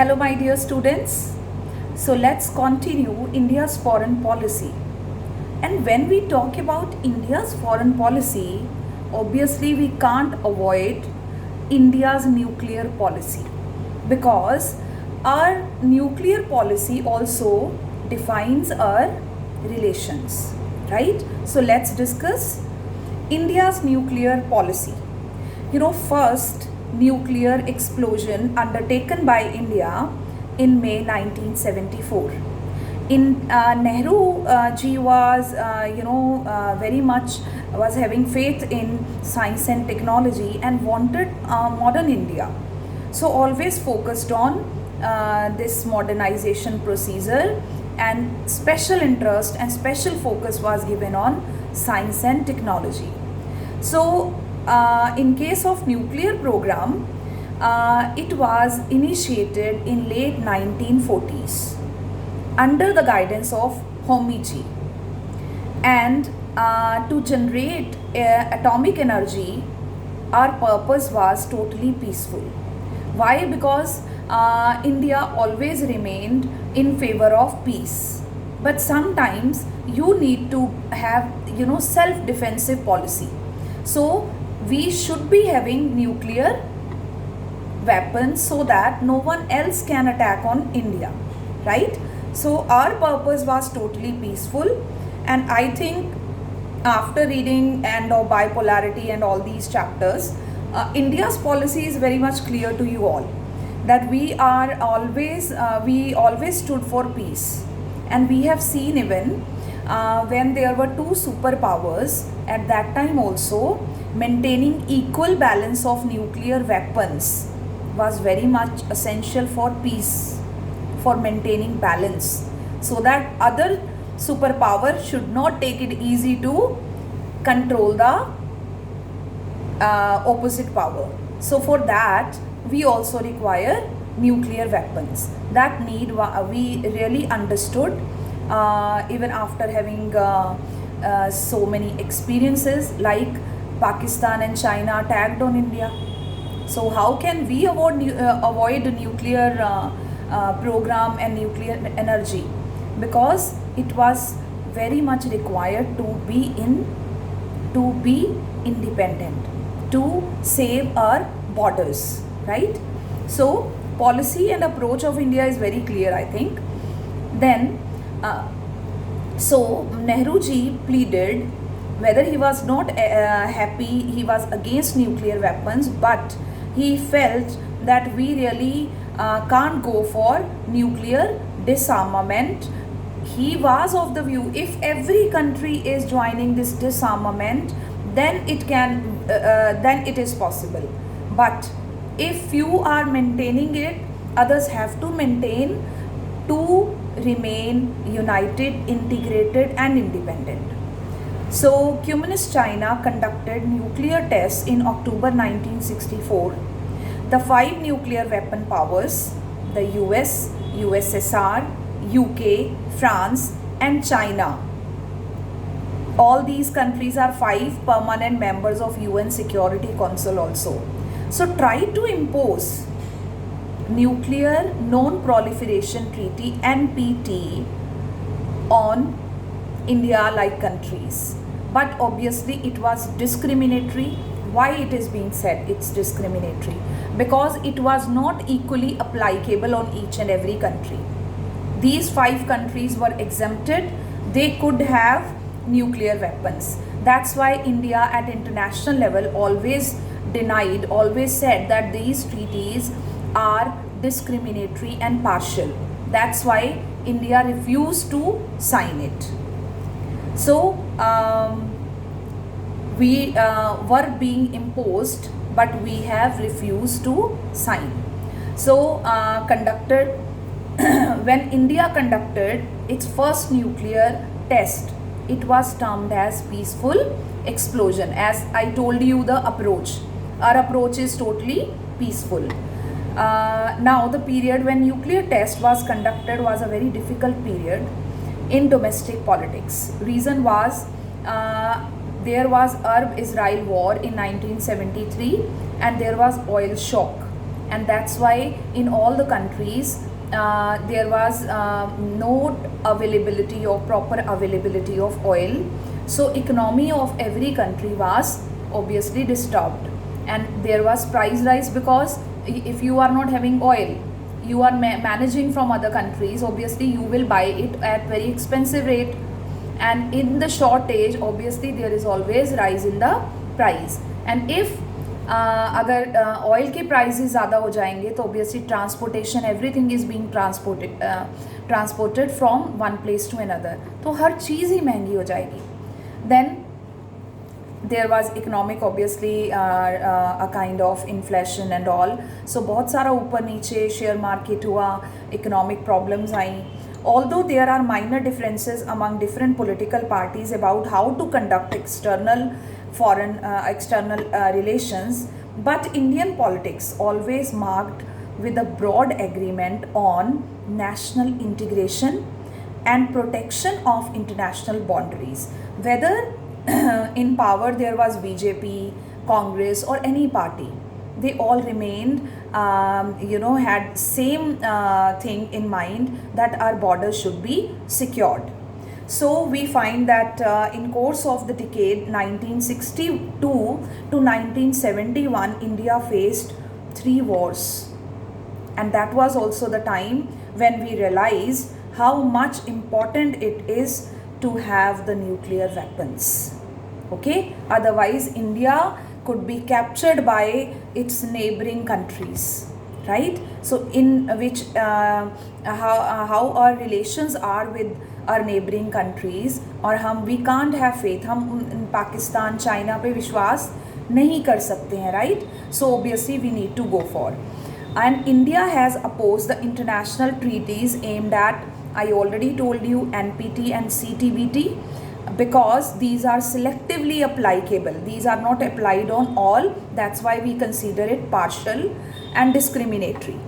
Hello, my dear students. So, let's continue India's foreign policy. And when we talk about India's foreign policy, obviously we can't avoid India's nuclear policy because our nuclear policy also defines our relations, right? So, let's discuss India's nuclear policy. First nuclear explosion undertaken by India in May 1974. Nehru ji was, very much was having faith in science and technology and wanted modern India. So always focused on this modernization procedure, and special interest and special focus was given on science and technology. So in case of nuclear program, it was initiated in late 1940s under the guidance of Homi, and to generate atomic energy, our purpose was totally peaceful. Why? Because India always remained in favor of peace, but sometimes you need to have self-defensive policy. So we should be having nuclear weapons so that no one else can attack on India, right? So our purpose was totally peaceful, and I think after reading and bipolarity and all these chapters, India's policy is very much clear to you all, that we always stood for peace. And we have seen even when there were two superpowers at that time also, maintaining equal balance of nuclear weapons was very much essential for peace, for maintaining balance, so that other superpower should not take it easy to control the opposite power. So for that we also require nuclear weapons. That need we really understood even after having so many experiences, like Pakistan and China attacked on India. So how can we avoid nuclear program and nuclear energy? Because it was very much required to be independent, to save our borders, right? So policy and approach of India is very clear, I think. Then so Nehru ji pleaded, whether he was not happy, he was against nuclear weapons, but he felt that we really can't go for nuclear disarmament. He was of the view, if every country is joining this disarmament, then it is possible. But if you are maintaining it, others have to maintain to remain united, integrated and independent. So Communist China conducted nuclear tests in October 1964. The 5 nuclear weapon powers, the US, USSR, UK, France and China, all these countries are 5 permanent members of UN Security Council also. So try to impose Nuclear Non-Proliferation Treaty NPT on India like countries. But obviously it was discriminatory. Why it is being said it's discriminatory? Because it was not equally applicable on each and every country. These 5 countries were exempted. They could have nuclear weapons. That's why India at international level always denied, always said that these treaties are discriminatory and partial. That's why India refused to sign it. So we were being imposed, but we have refused to sign. So when India conducted its first nuclear test, it was termed as peaceful explosion. As I told you, the approach, our approach is totally peaceful. Now the period when nuclear test was conducted was a very difficult period in domestic politics. Reason was there was Arab-Israel war in 1973 and there was oil shock. and that's why in all the countries there was no availability or proper availability of oil. So economy of every country was obviously disturbed, and there was price rise because if you are not having oil, you are managing from other countries, obviously you will buy it at very expensive rate, and in the shortage obviously there is always rise in the price. And if अगर oil के prices ज़्यादा हो जाएंगे तो obviously transportation everything is being transported from one place to another, तो हर चीज़ ही महंगी हो जाएगी. Then there was economic obviously a kind of inflation and all. So बहुत सारा ऊपर नीचे शेयर मार्केट हुआ, इकोनॉमिक प्रॉब्लम्स आई. Although there are minor differences among different political parties about how to conduct external relations, but Indian politics always marked with a broad agreement on national integration and protection of international boundaries. Whether in power there was BJP, Congress or any party, they all remained had same thing in mind, that our borders should be secured. So we find that in course of the decade 1962 to 1971, India faced 3 wars, and that was also the time when we realized how much important it is to have the nuclear weapons. Okay, otherwise India could be captured by its neighboring countries, right? So in which how our relations are with our neighboring countries, और we can't have faith, हम Pakistan China पे विश्वास नहीं कर सकते हैं, right? So obviously we need to go for, and India has opposed the international treaties aimed at, I already told you, NPT and CTBT, because these are selectively applicable. These are not applied on all. That's why we consider it partial and discriminatory.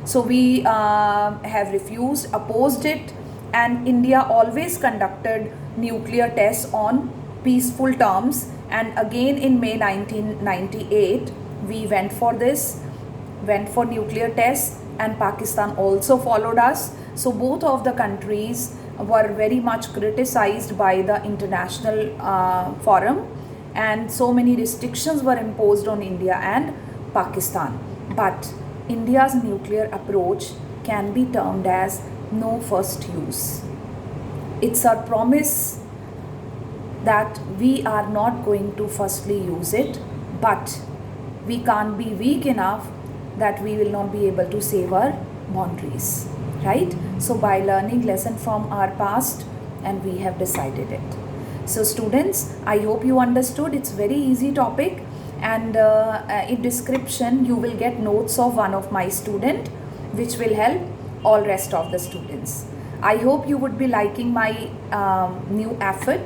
So we have refused, opposed it, and India always conducted nuclear tests on peaceful terms. And again in May 1998, we went for nuclear tests, and Pakistan also followed us. So both of the countries were very much criticized by the international forum, and so many restrictions were imposed on India and Pakistan. But India's nuclear approach can be termed as no first use. It's our promise that we are not going to firstly use it, but we can't be weak enough that we will not be able to save our boundaries. Right? So by learning lesson from our past, and we have decided it. So students, I hope you understood. It's very easy topic, and in description you will get notes of one of my student, which will help all rest of the students. I hope you would be liking my new effort,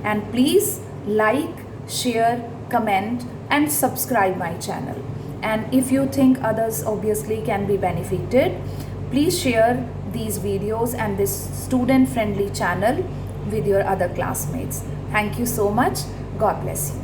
and please like, share, comment and subscribe my channel. And if you think others obviously can be benefited, please share these videos and this student friendly channel with your other classmates. Thank you so much. God bless you.